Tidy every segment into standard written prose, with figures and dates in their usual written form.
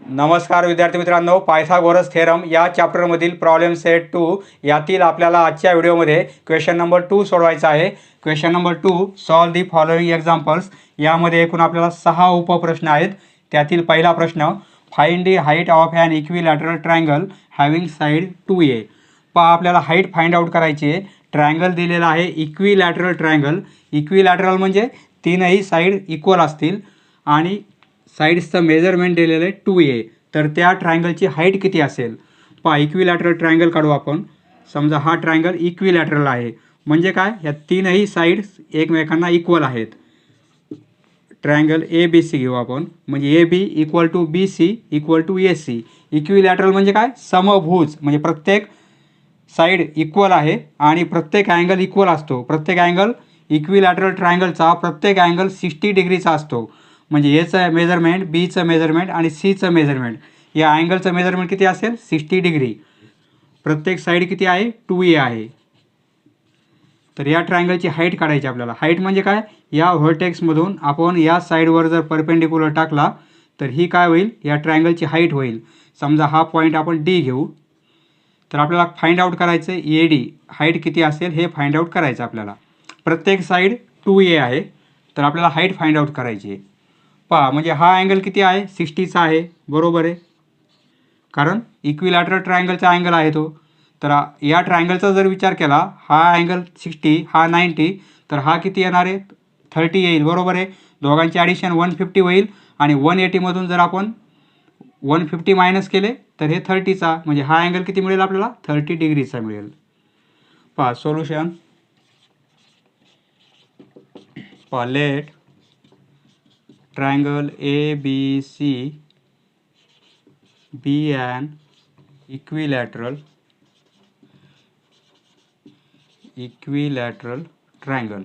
नमस्कार विद्यार्थी मित्रांनो, पायथागोरस थेरम या चॅप्टरमधील प्रॉब्लेम सेट 2 यातील आपल्याला आजच्या व्हिडिओमध्ये क्वेश्चन नंबर 2 सोडवायचा आहे. Question number 2, solve the following examples. यामध्ये एकूण आपल्याला 6 उपप्रश्न आहेत. त्यातील पहिला प्रश्न, find the height of an equilateral triangle having side 2a. पहा, आपल्याला हाईट फाइंड आउट करायची आहे. ट्रायंगल दिलेला आहे इक्विलॅटरल ट्रायंगल. इक्विलॅटरल म्हणजे तीनही साईड इक्वल असतील आणि साईड्सचं मेजरमेंट दिलेलं आहे 2a. तर त्या ट्रायंगलची हाईट किती असेल? पहा, इक्विलॅटरल ट्रायंगल काढू आपण. समजा हा ट्रायंगल इक्विलॅटरल आहे, म्हणजे काय, या तीनही साईड्स एकमेकांना इक्वल आहेत. ट्रायंगल ABC घेऊ आपण, म्हणजे AB equal to BC equal to AC. Equilateral म्हणजे काय, समभुज, म्हणजे प्रत्येक साईड इक्वल आहे आणि प्रत्येक अँगल इक्वल असतो. प्रत्येक अँगल इक्विलॅटरल ट्रायंगलचा प्रत्येक अँगल 60 डिग्रीचा असतो. म्हणजे एचं मेजरमेंट, बीचं मेजरमेंट आणि सीचं मेजरमेंट, या अँगलचं मेजरमेंट किती असेल? 60 डिग्री. प्रत्येक साईड किती आहे? 2a आहे. तर या ट्रायंगलची हाईट काढायची आपल्याला. हाईट म्हणजे काय, या व्हर्टेक्समधून आपण या साईडवर जर परपेंडिक्युलर टाकला तर ही काय होईल? या ट्रायंगलची हाईट होईल. समजा हा पॉईंट आपण D घेऊ. तर आपल्याला फाइंड आउट करायचं आहे AD हाईट किती असेल हे फाइंड आउट करायचं आपल्याला. प्रत्येक साईड 2a आहे, तर आपल्याला हाईट फाइंड आउट करायची आहे. पहा, म्हणजे हा अँगल किती आहे? 60चा आहे, बरोबर आहे, कारण इक्विलॅटरल ट्रायंगलचा अँगल आहे तो. तर या ट्रायंगलचा जर विचार केला, हा अँगल 60, हा 90, तर हा किती येणार आहे? 30 येईल, बरोबर आहे. दोघांचे ॲडिशन 150 होईल आणि 180मधून जर आपण 150 मायनस केले तर हे 30चा, म्हणजे हा अँगल किती मिळेल आपल्याला? 30 डिग्रीचा मिळेल. पहा सोल्युशन. पहा, late triangle ABC be an equilateral triangle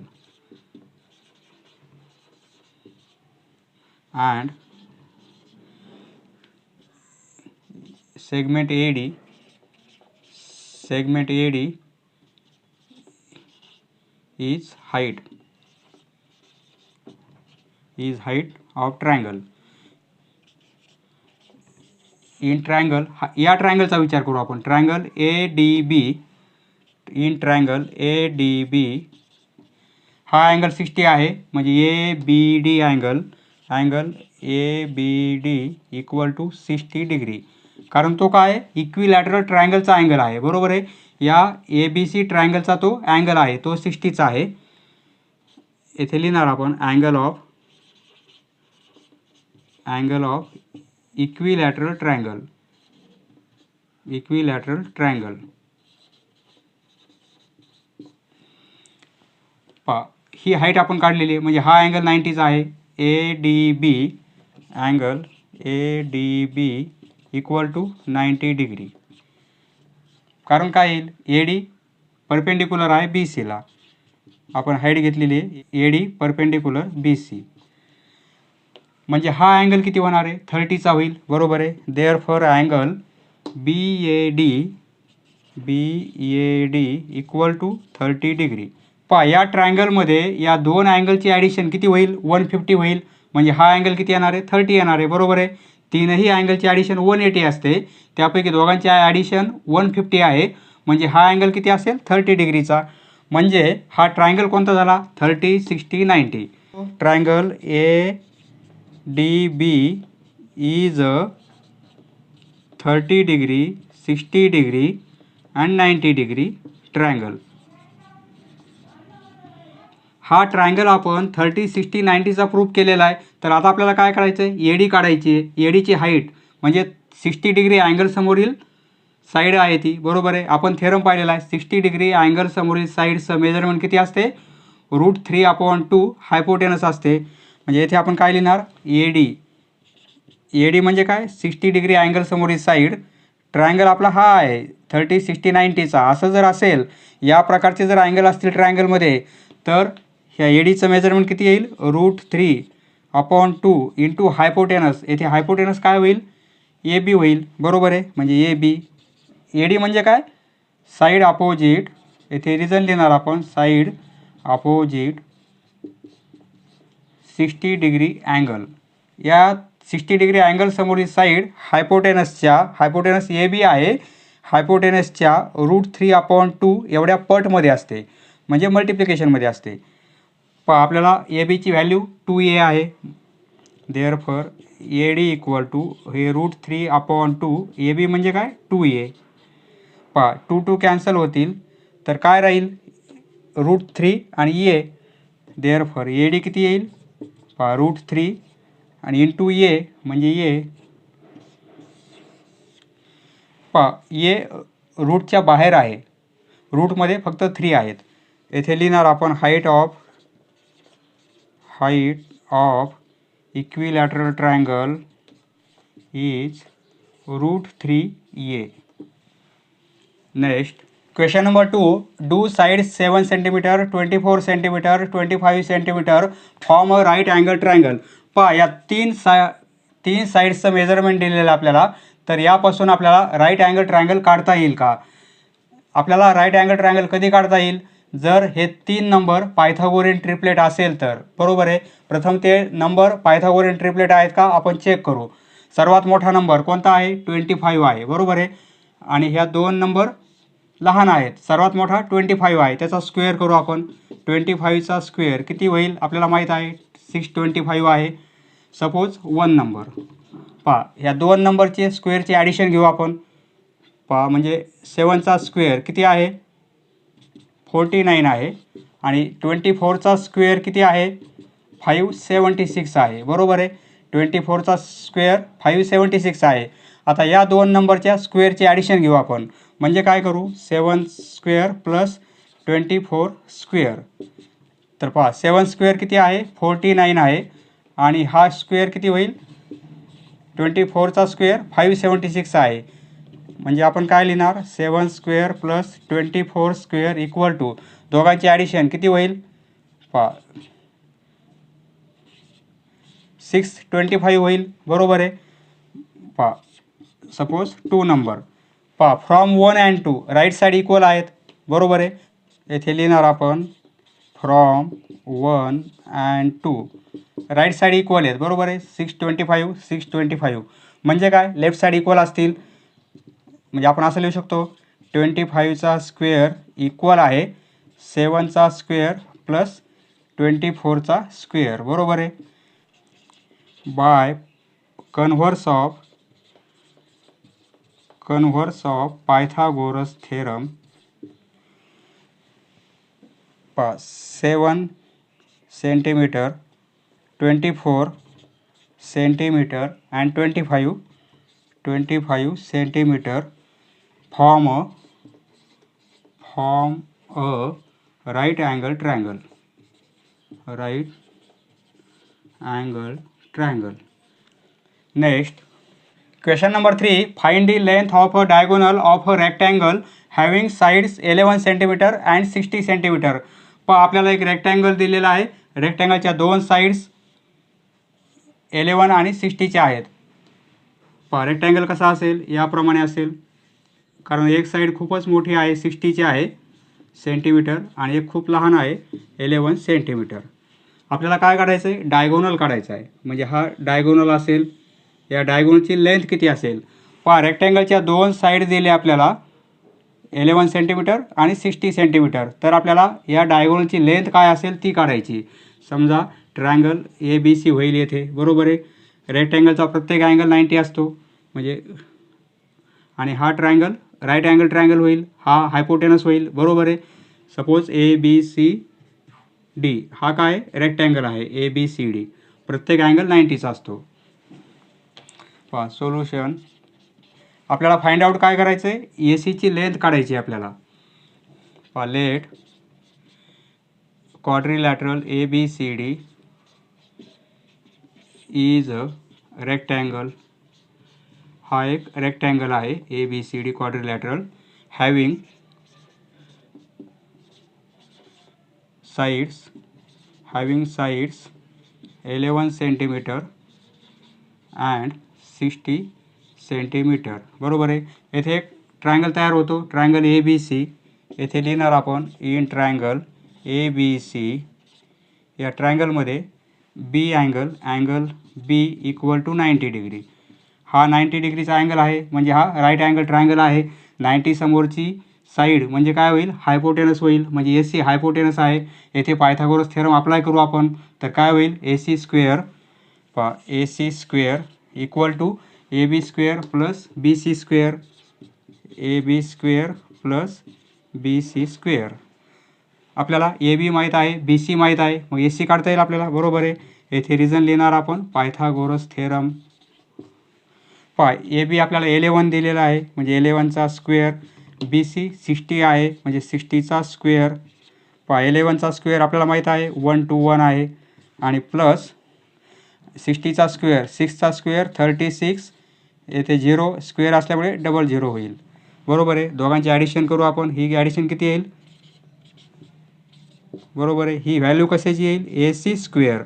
and segment AD is height of triangle. In triangle, या ट्रायंगलचा विचार करू आपण. Triangle ADB, in triangle ADB हा अँगल 60 आहे, म्हणजे ABD angle ABD equal to 60 degree. कारण तो काय, इक्विलॅटरल ट्रायंगलचा अँगल आहे, बरोबर आहे. या ABC ट्रायंगलचा तो अँगल आहे, तो 60चा आहे. येथे लिहिणार आपण अँगल ऑफ इक्विलॅटरल ट्रायंगल. पहा, ही हाईट आपण काढलेली आहे, म्हणजे हा अँगल 90चा आहे. ADB equal to 90 degree. कारण काय येईल? AD परपेंडिक्युलर आहे BCला. आपण हाईट घेतलेली आहे AD परपेंडिक्युलर BC, म्हणजे हा अँगल किती होणार आहे? 30चा होईल, बरोबर आहे. Therefore angle BAD equal to 30 degree. पहा, या ट्रायंगलमध्ये या दोन अँगलची ॲडिशन किती होईल? 150 होईल, म्हणजे हा अँगल किती येणार आहे? 30 येणार आहे, बरोबर आहे. तीनही अँगलची ॲडिशन 180 असते, त्यापैकी दोघांची ॲडिशन 150 आहे, म्हणजे हा अँगल किती असेल? 30 डिग्रीचा. म्हणजे हा ट्रायंगल कोणता झाला? 30, 60, 90. Triangle ADB is a 30 degree, 60 degree and 90 degree triangle. हा ट्रायंगल आपण 30, 60, 90चा प्रूफ केलेला आहे. तर आता आपल्याला काय करायचं आहे? AD काढायची आहे. ADची हाईट म्हणजे 60 डिग्री अँगल समोरील साईड आहे ती, बरोबर आहे. आपण थेरम पाहिलेला आहे. 60 डिग्री अँगल समोरील साईडचं मेजरमेंट किती असते? √3/2 हायपोटेनस असते. म्हणजे येथे आपण काय लिहिणार? AD म्हणजे काय? 60 डिग्री अँगल समोरील साईड. ट्रायंगल आपला हा आहे 30, 60, 90चा. असं जर असेल, या प्रकारचे जर अँगल असतील ट्रायंगलमध्ये, तर ह्या ADचं मेजरमेंट किती येईल? √3/2 इंटू हायपोटेनस. येथे हायपोटेनस काय होईल? AB होईल, बरोबर आहे. म्हणजे AB. AD म्हणजे काय? Side opposite. येथे रिझन लिहिणार आपण, साईड अपोजिट 60 डिग्री अँगल. या 60 डिग्री अँगल समोरील साईड हायपोटेनस ए बी आहे, हायपोटेनसच्या √3/2 एवढ्या पटमध्ये असते, म्हणजे मल्टिप्लिकेशनमध्ये असते. आपल्याला ए बीची व्हॅल्यू 2a आहे. Therefore A D equal to हे √3/2 ए बी म्हणजे काय 2a. 2 कॅन्सल होतील तर काय राहील √3 आणि a. देअरफॉर ए डी किती येईल √3 आणि इंटू ए म्हणजे ए रूटच्या बाहेर आहे, रूटमध्ये फक्त 3 आहेत. येथे लिहिणार आपण height of equilateral triangle is √3a. Next question number 2. Do sides 7 centimetre, 24 centimetre, 25 centimetre form a right angle triangle. या तीन साईड्सचं मेजरमेंट दिलेलं आपल्याला. तर यापासून आपल्याला राईट अँगल ट्रायंगल काढता येईल का? आपल्याला राईट अँगल ट्रायंगल कधी काढता येईल? जर हे 3 नंबर पायथागोरियन ट्रिपलेट असेल तर. बरोबर आहे. प्रथम ते नंबर पायथागोरियन ट्रिपलेट आहेत का आपण चेक करू. सर्वात मोठा नंबर कोणता आहे? 25 आहे. बरोबर आहे. आणि ह्या 2 नंबर लहान आहेत. सर्वात मोठा 25 आहे, त्याचा स्क्वेअर करू आपण. 25चा स्क्वेअर किती होईल आपल्याला माहीत आहे 625 आहे. Suppose 1 number. ह्या 2 नंबरचे स्क्वेअरचे ॲडिशन घेऊ आपण. म्हणजे 7चा स्क्वेअर किती आहे 49 आहे आणि 24चा स्क्वेअर किती आहे 576 आहे. बरोबर आहे. 24चा स्क्वेअर 576 आहे. आता या 2 नंबरच्या स्क्वेअरचे ॲडिशन घेऊ आपण. म्हणजे काय करू 7 स्क्वेअर प्लस 24 स्क्वेअर. तर 7 स्क्वेअर किती आहे 49 आहे आणि हा स्क्वेअर किती होईल 24चा स्क्वेअर 576 आहे. म्हणजे आपण काय लिहिणार 7 square plus 24 square equal to दोघांचे ॲडिशन किती होईल 625 होईल. बरोबर आहे. Suppose 2 number from 1 and 2 right side equal आहेत. बरोबर आहे. येथे लिहिणार आपण from 1 and 2 right side equal आहेत. बरोबर आहे. 625 म्हणजे काय लेफ्ट साईड इक्वल असतील. म्हणजे आपण असं लिहू शकतो 25चा स्क्वेअर इक्वल आहे 7चा स्क्वेअर प्लस 24चा स्क्वेअर. बरोबर आहे. By converse of Pythagoras theorem 7 centimetre 24 centimetre and 25 centimetre form a right angle triangle. Next question number 3. Find the length of a diagonal of a rectangle having sides 11 centimetre and 60 centimetre. आपल्याला एक rectangle दिलेला आहे. रेक्टँगलच्या 2 sides 11 आणि 60च्या आहेत. Rectangle कसा असेल याप्रमाणे असेल. कारण एक साईड खूपच मोठी आहे 60ची आहे सेंटीमीटर आणि एक खूप लहान आहे 11 सेंटीमीटर. आपल्याला काय काढायचं आहे डायगोनल काढायचा आहे. म्हणजे हा डायगोनल असेल. या डायगोनलची लेंथ किती असेल रेक्टँगलच्या 2 साईड दिले आपल्याला 11 सेंटीमीटर आणि 60 सेंटीमीटर. तर आपल्याला या डायगोनलची लेंथ काय असेल ती काढायची. समजा ट्रायंगल ABC होईल येथे. बरोबर आहे. रेक्टँगलचा प्रत्येक अँगल 90 असतो म्हणजे आणि हा ट्रायंगल राईट अँगल ट्रायंगल होईल. हा हायपोटेनस होईल. बरोबर आहे. सपोज ABCD हा काय रेक्टँगल आहे ABCD. प्रत्येक अँगल 90चा असतो. सोल्युशन आपल्याला फाइंड आउट काय करायचं आहे ACची लेंथ काढायची आपल्याला. Let quadrilateral ABCD is a rectangle. हा एक रेक्टँगल आहे ABCD quadrilateral having sides 11 centimetre and 60 centimetre. बरोबर आहे. येथे एक ट्रायंगल तयार होतो ट्रायंगल ABC. येथे लिहिणार आपण इन ट्रायंगल ABC. या ट्रायंगलमध्ये B angle B equal to 90 degree. हा 90 डिग्रीचा अँगल आहे म्हणजे हा राईट अँगल ट्रायंगल आहे. 90 समोरची साईड म्हणजे काय होईल, हायपोटेनस होईल, म्हणजे ए सी हायपोटेनस आहे. येथे पायथागोरस थेरम अप्लाय करू आपण, तर काय होईल, A C square equal to A B square plus B C square, A B square plus B C square. आपल्याला ए बी माहीत आहे, बी सी माहीत आहे, मग ए सी काढता येईल आपल्याला, बरोबर आहे. येथे रिझन लिहिणार आपण पायथागोरस थेरम. ए बी आपल्याला 11 दिलेला आहे म्हणजे 11चा स्क्वेअर, बी सी 60 आहे म्हणजे 60चा स्क्वेअर. 11चा स्क्वेअर आपल्याला माहीत आहे 1 to 1 आहे, आणि प्लस 60चा स्क्वेअर 6चा स्क्वेअर 36, येथे 0 स्क्वेअर असल्यामुळे डबल 0 होईल, बरोबर आहे. दोघांची ॲडिशन करू आपण, ही ॲडिशन किती येईल, बरोबर आहे. ही व्हॅल्यू कशाची येईल, ए सी स्क्वेअर.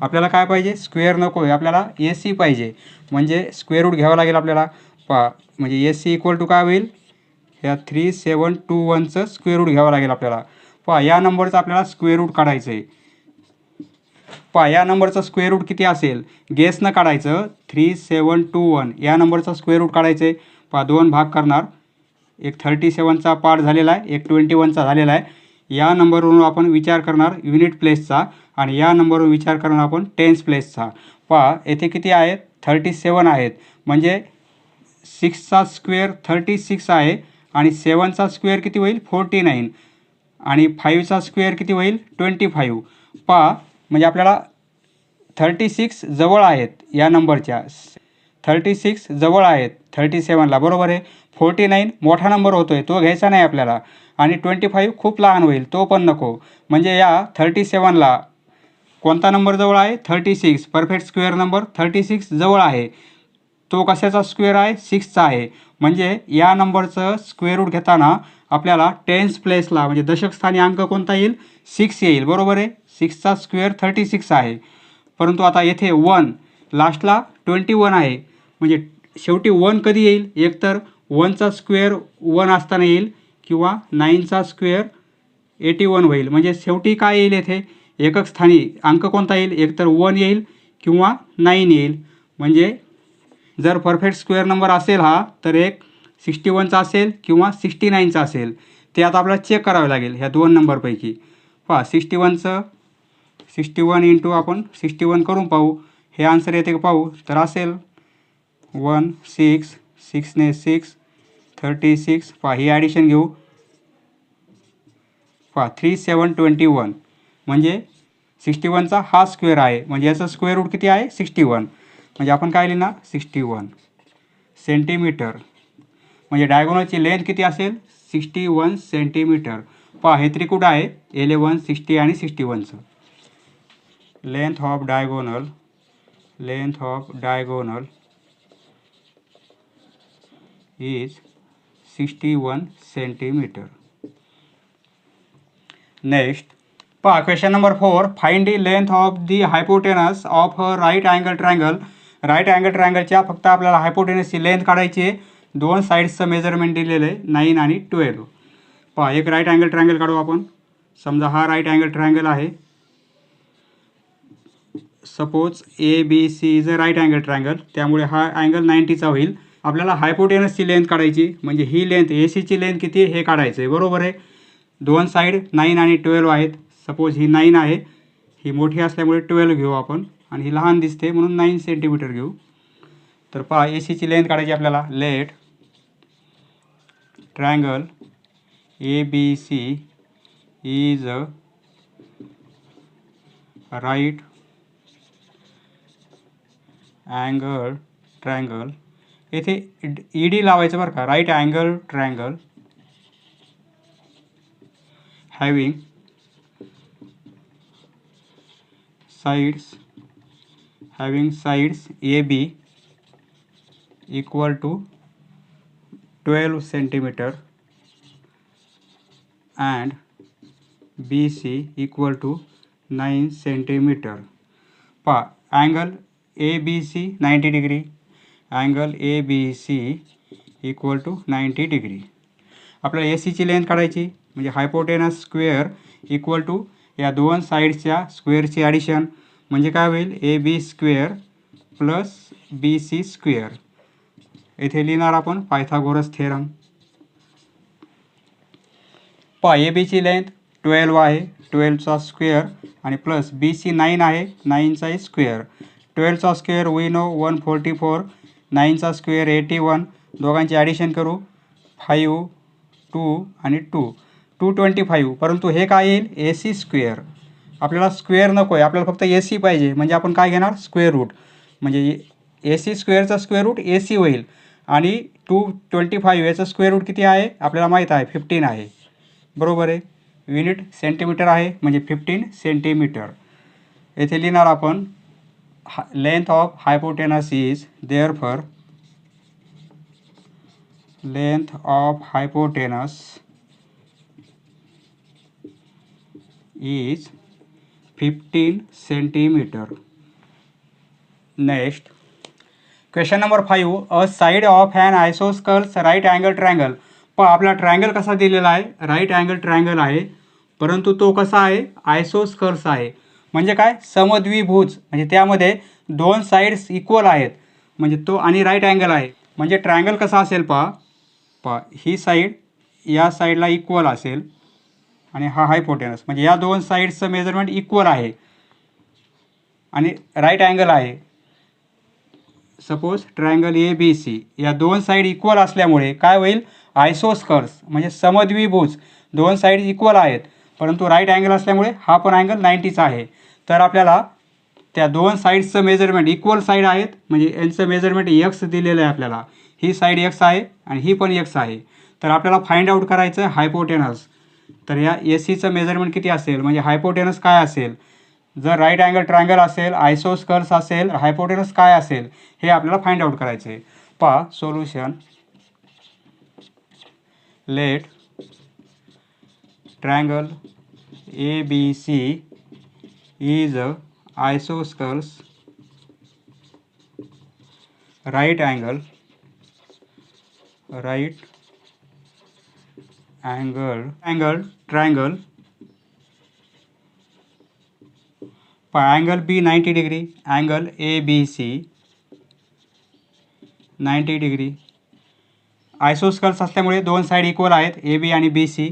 आपल्याला काय पाहिजे, स्क्वेअर नको आहे, आपल्याला ए सी पाहिजे, म्हणजे स्क्वेअर रूट घ्यावं लागेल आपल्याला. म्हणजे ए सी इक्वल टू काय होईल, ह्या 3721चं स्क्वेअर रूट घ्यावं लागेल आपल्याला. या नंबरचं आपल्याला स्क्वेअर रूट काढायचं आहे. या नंबरचं स्क्वेअर रूट किती असेल, गेसनं काढायचं. 3721 या नंबरचा स्क्वेअर रूट काढायचं आहे. 2 भाग करणार, एक 37चा पार्ट झालेला आहे, एक 21चा झालेला आहे. या नंबरवरून आपण विचार करणार युनिट प्लेसचा, आणि या नंबरवरून विचार करणार आपण टेन्स प्लेसचा. येथे किती आहेत, 37 आहेत, म्हणजे 6चा स्क्वेअर 36 आहे, आणि 7चा स्क्वेअर किती होईल 49, आणि 5चा स्क्वेअर किती होईल 25. म्हणजे आपल्याला 36 जवळ आहेत, या नंबरच्या 36 जवळ आहेत 37ला, बरोबर आहे. 49 मोठा नंबर होतो आहे, तो घ्यायचा नाही आपल्याला, आणि 25 खूप लहान होईल, तो पण नको. म्हणजे या 37ला कोणता नंबर जवळ आहे, 36, परफेक्ट स्क्वेअर नंबर 36 जवळ आहे. तो कशाचा स्क्वेअर आहे, 6चा आहे. म्हणजे या नंबरचं स्क्वेअर रूट घेताना आपल्याला टेन्स प्लेसला म्हणजे दशक स्थानी अंक कोणता येईल, 6 येईल, बरोबर आहे. 6चा स्क्वेअर 36 आहे, परंतु आता येथे 1 लास्टला 21 आहे, म्हणजे शेवटी 1 कधी येईल, एकतर 1चा स्क्वेअर 1 असताना येईल, किंवा 9चा स्क्वेअर 81 होईल. म्हणजे शेवटी काय येईल, येथे एकक स्थानी अंक कोणता येईल, एकतर 1 येईल किंवा 9 येईल. म्हणजे जर परफेक्ट स्क्वेअर नंबर असेल हा, तर एक 61चा असेल किंवा 69चा असेल, ते आता आपल्याला चेक करावे लागेल ह्या 2 नंबरपैकी. 61चं 61 इंटू आपण 61 करून पाहू, हे आन्सर येते का पाहू, तर असेल 1 6 6ने 6 36. ही ॲडिशन घेऊ. 3721 म्हणजे 61चा हा स्क्वेअर आहे, म्हणजे याचं स्क्वेअर रूट किती आहे 61. म्हणजे आपण काय लिहिणार 61 सेंटीमीटर, म्हणजे डायगोनलची लेंथ किती असेल 61 सेंटीमीटर. हे त्रिकुट आहे 11 60 आणि 61चं. Length of diagonal is 61 centimetre. Next question number 4, find the length of the hypotenuse of a right angle triangle. Right angle ट्रायंगलच्या फक्त आपल्याला हायपोटेनसची लेंथ काढायची आहे. 2 साईड्सचं मेजरमेंट दिलेलं आहे 9 आणि 12. एक राईट अँगल ट्रायंगल काढू आपण. समजा हा राईट अँगल ट्रायंगल आहे. Suppose A B C is a right angle triangle, त्यामुळे हा अँगल 90चा होईल. आपल्याला हायपोटेनसची लेंथ काढायची, म्हणजे ही लेंथ ए सीची लेंथ किती हे काढायचं आहे, बरोबर आहे. 2 साईड 9 आणि 12 आहेत. सपोज ही 9 आहे, ही मोठी असल्यामुळे 12 घेऊ आपण, आणि ही लहान दिसते म्हणून 9 सेंटीमीटर घेऊ. तर ए सीची लेंथ काढायची आपल्याला. Let triangle A B C is a right angle triangle. येथे ई डी लावायचं बरं का. Right angle triangle having sides AB equal to 12 centimeter and BC equal to 9 centimeter. angle ABC 90 degree, angle ABC equal to 90 degree. आपल्याला ए सीची length काढायची, म्हणजे hypotenuse square equal to या 2 साईडच्या स्क्वेअरची ॲडिशन, म्हणजे काय होईल A B square plus B C square. इथे लिहिणार आपण पायथागोरस थेरम. पहा ए बीची लेंथ 12 आहे, 12चा स्क्वेअर आणि प्लस बी सी 9 आहे, 9चा स्क्वेअर. 12चा स्क्वेअर वी नो 144, 9चा स्क्वेअर 81. दोघांची ॲडिशन करू 5 2 आणि 2 225. परंतु हे काय येईल ए सी स्क्वेअर. आपल्याला स्क्वेअर नको आहे, आपल्याला फक्त ए सी पाहिजे. म्हणजे आपण काय घेणार स्क्वेअर रूट. म्हणजे ए सी स्क्वेअरचा स्क्वेअर रूट ए सी होईल. आणि 225 याचं स्क्वेअर रूट किती आहे आपल्याला माहीत आहे 15 आहे. बरोबर आहे. युनिट सेंटीमीटर आहे म्हणजे 15 सेंटीमीटर. येथे लिहिणार आपण length of hypotenuse is therefore length of hypotenuse is 15 centimeter. Next, question number 5. A side of an isosceles right angle triangle. पण आपला ट्रायंगल कसा दिलेला आहे राईट अँगल ट्रायंगल आहे, परंतु तो कसा आहे आयसोस्कल्स आहे. म्हणजे काय समद्विभुज, म्हणजे त्यामध्ये दोन साईड्स इक्वल आहेत. म्हणजे तो आणि राईट अँगल आहे. म्हणजे ट्रायंगल कसा असेल पहा ही साईड या साईडला इक्वल असेल आणि हा हायपोटेनस. म्हणजे या दोन साईड्सचं मेजरमेंट इक्वल आहे आणि राईट अँगल आहे. Suppose triangle A B C या दोन साईड इक्वल असल्यामुळे काय होईल आयसोस्कल्स म्हणजे समद्विभुज. दोन साईड इक्वल आहेत परंतु राईट अँगल असल्यामुळे हा पण अँगल 90चा आहे. तर आपल्याला त्या दोन साईड्सचं मेजरमेंट इक्वल साईड आहेत म्हणजे यांचं मेजरमेंट एक्स दिलेलं आहे आपल्याला. ही साईड एक्स आहे आणि ही पण एक्स आहे. तर आपल्याला फाइंड आउट करायचं आहे हायपोटेनस. तर या ए सीचं मेजरमेंट किती असेल म्हणजे हायपोटेनस काय असेल. जर राईट अँगल ट्रायंगल असेल आयसोस्कल्स असेल हायपोटेनस काय असेल हे आपल्याला फाइंड आउट करायचं आहे. पहा solution. Let triangle A B C is isosceles right angle triangle angle B 90 degree, angle ABC 90 degree. Isosceles असल्यामुळे दोन साईड इक्वल आहेत ए बी आणि B C.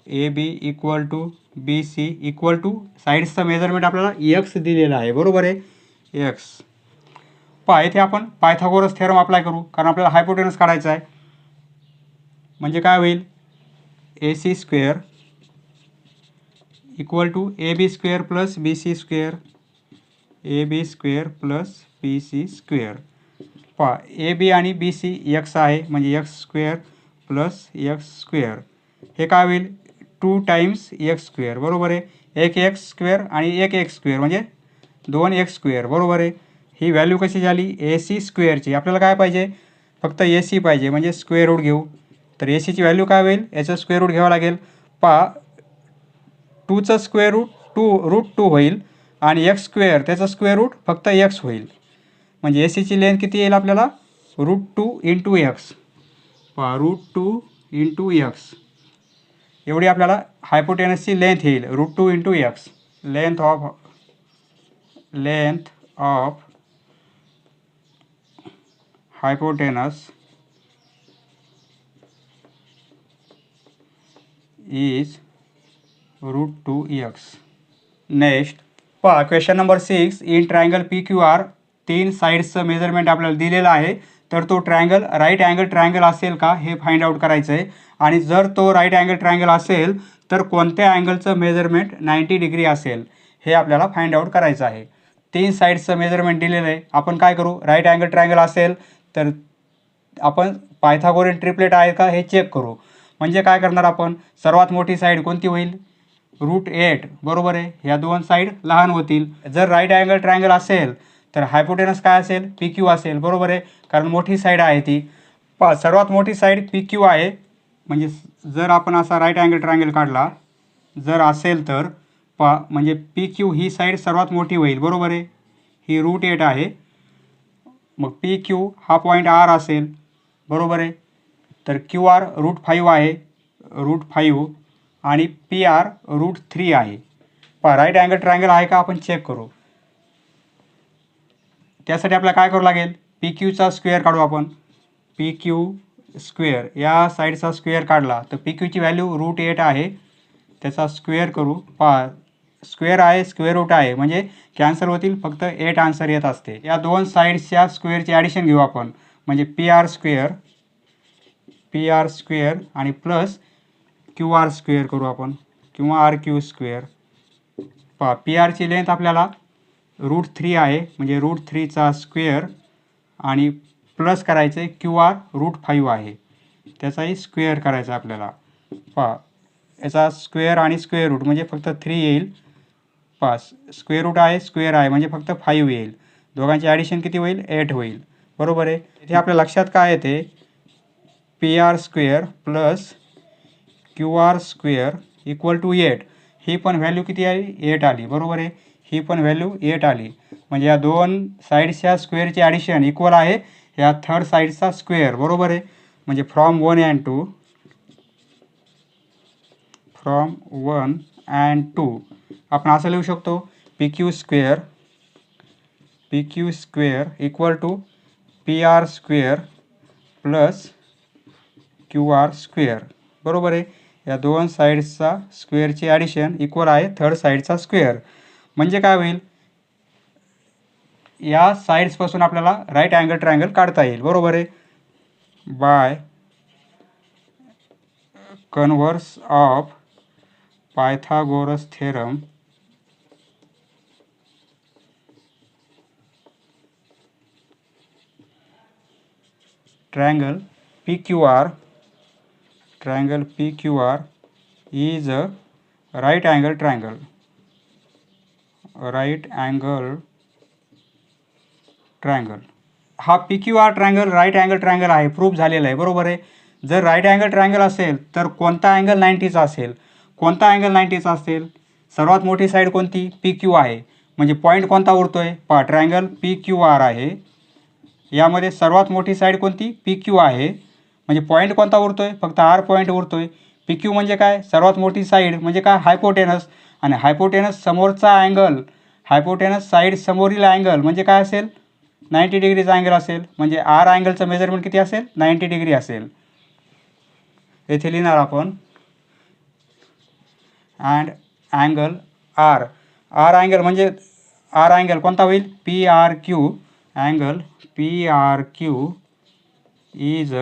A B equal to B C equal to साईड्सचं measurement आपल्याला X दिलेलं आहे. बरोबर आहे एक्स. इथे आपण पायथागोरस थेरम अप्लाय करू कारण आपल्याला हायपोटेनस काढायचा आहे. म्हणजे काय होईल A C square equal to A B square plus B C square. A B square plus B C square. A B आणि बी सी एक्स आहे म्हणजे X square plus X square. हे काय होईल 2 टाइम्स एक्स स्क्वेअर. बरोबर आहे. एक x square आणि एक एक्स स्क्वेअर म्हणजे 2 एक्स स्क्वेअर. बरोबर आहे. ही व्हॅल्यू कशी झाली ए सी स्क्वेअरची. आपल्याला काय पाहिजे फक्त ए सी पाहिजे म्हणजे स्क्वेअर रूट घेऊ. तर ए सीची व्हॅल्यू काय होईल याचं स्क्वेअर रूट घ्यावं लागेल. 2चं स्क्वेअर रूट रूट 2 होईल आणि एक्स स्क्वेअर त्याचं स्क्वेअर रूट फक्त एक्स होईल. म्हणजे ए सीची लेंथ किती येईल आपल्याला √2 इंटू एक्स. √2 इंटू एक्स एवढी आपल्याला हायपोटेनसची लेंथ येईल √2 into X. Length of hypotenuse is √2x. Next question number 6. In triangle P Q R 3 साईड्सचं मेजरमेंट आपल्याला दिलेलं आहे. तर तो ट्रायंगल राईट अँगल ट्रायंगल असेल का हे फाइंड आउट करायचं आहे. आणि जर तो राईट अँगल ट्रायंगल असेल तर कोणत्या अँगलचं मेजरमेंट 90 डिग्री असेल हे आपल्याला फाइंड आउट करायचं आहे. 3 साईड्सचं मेजरमेंट दिलेलं आहे. आपण काय करू राईट अँगल ट्रायंगल असेल तर आपण पायथागोरियन ट्रिपलेट आहे का हे चेक करू. म्हणजे काय करणार आपण सर्वात मोठी साईड कोणती होईल √8. बरोबर आहे. ह्या दोन साईड लहान होतील. जर राईट अँगल ट्रायंगल असेल तर हायपोटेनस काय असेल पी क्यू असेल. बरोबर आहे कारण मोठी साईड आहे ती. सर्वात मोठी साईड पी क्यू आहे. म्हणजे जर आपण असा राईट अँगल ट्रायंगल काढला जर असेल तर म्हणजे पी क्यू ही साईड सर्वात मोठी होईल. बरोबर आहे. ही √8 आहे. मग पी क्यू हा पॉईंट आर असेल. बरोबर आहे. तर क्यू आर √5 आहे √5 आणि पी आर √3 आहे. राईट अँगल ट्रायंगल आहे का आपण चेक करू. त्यासाठी आपल्याला काय करावं लागेल, पी क्यूचा स्क्वेअर काढू आपण. पी क्यू स्क्वेअर या साईडचा स्क्वेअर काढला तर पी क्यूची व्हॅल्यू √8 आहे. त्याचा स्क्वेअर करू. स्क्वेअर आहे, स्क्वेअर रूट आहे, म्हणजे कॅन्सल होतील, फक्त 8 आन्सर येत असते. या दोन साईड्सच्या स्क्वेअरची ॲडिशन घेऊ आपण, म्हणजे पी आर स्क्वेअर आणि प्लस क्यू आर स्क्वेअर करू आपण, किंवा आर क्यू स्क्वेअर. पी आरची लेंथ आपल्याला √3 आहे, म्हणजे √3चा स्क्वेअर आणि प्लस करायचं आहे क्यू आर √5 आहे, त्याचाही स्क्वेअर करायचा आपल्याला. याचा स्क्वेअर आणि स्क्वेअर रूट म्हणजे फक्त 3 येईल. स्क्वेअर रूट आहे, स्क्वेअर आहे, म्हणजे फक्त 5 येईल. दोघांची ॲडिशन किती होईल, 8 होईल. बरोबर आहे. इथे आपल्या लक्षात काय येते, P R square plus Q R square equal to 8. ही पण व्हॅल्यू किती आली, 8 आली. बरोबर आहे. ही पण व्हॅल्यू 8 आली, म्हणजे या दोन साईड्सच्या स्क्वेअरची ॲडिशन इक्वल आहे या थर्ड साईडचा स्क्वेअर. बरोबर आहे. म्हणजे फ्रॉम 1 and 2 आपण असं लिहू शकतो, P Q square equal to P R square plus Q R square. बरोबर आहे. या दोन साईड्सचा स्क्वेअरची ॲडिशन इक्वल आहे थर्ड साईडचा स्क्वेअर. म्हणजे काय होईल, या साईड्सपासून आपल्याला राईट अँगल ट्रायंगल काढता येईल. बरोबर आहे. By converse of Pythagoras theorem triangle PQR is a right angle triangle. हा PQR triangle right angle triangle आहे, प्रूफ झालेला आहे. बरोबर आहे. जर राईट अँगल ट्रायंगल असेल तर कोणता अँगल 90चा असेल, सर्वात मोठी साईड कोणती, PQ आहे, म्हणजे पॉईंट कोणता उरतोय, ट्रायंगल PQR आहे. यामध्ये सर्वात मोठी साईड कोणती, PQ आहे, म्हणजे पॉईंट कोणता उरतोय, फक्त R पॉईंट उरतोय. PQ म्हणजे काय, सर्वात मोठी साईड, म्हणजे काय, हायपोटेनस. आणि हायपोटेनस समोरचा अँगल, हायपोटेनस साईड समोरील अँगल म्हणजे काय असेल, 90 डिग्रीचा अँगल असेल. म्हणजे R अँगलचं मेजरमेंट किती असेल, 90 डिग्री असेल. येथे लिहिणार आपण अँड अँगल R अँगल म्हणजे R अँगल कोणता होईल, PRQ angle PRQ is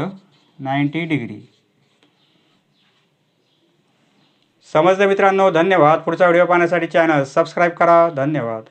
90 degree. समजलं मित्रांनो. धन्यवाद. पुढचा व्हिडिओ पाहण्यासाठी चॅनल सबस्क्राईब करा. धन्यवाद.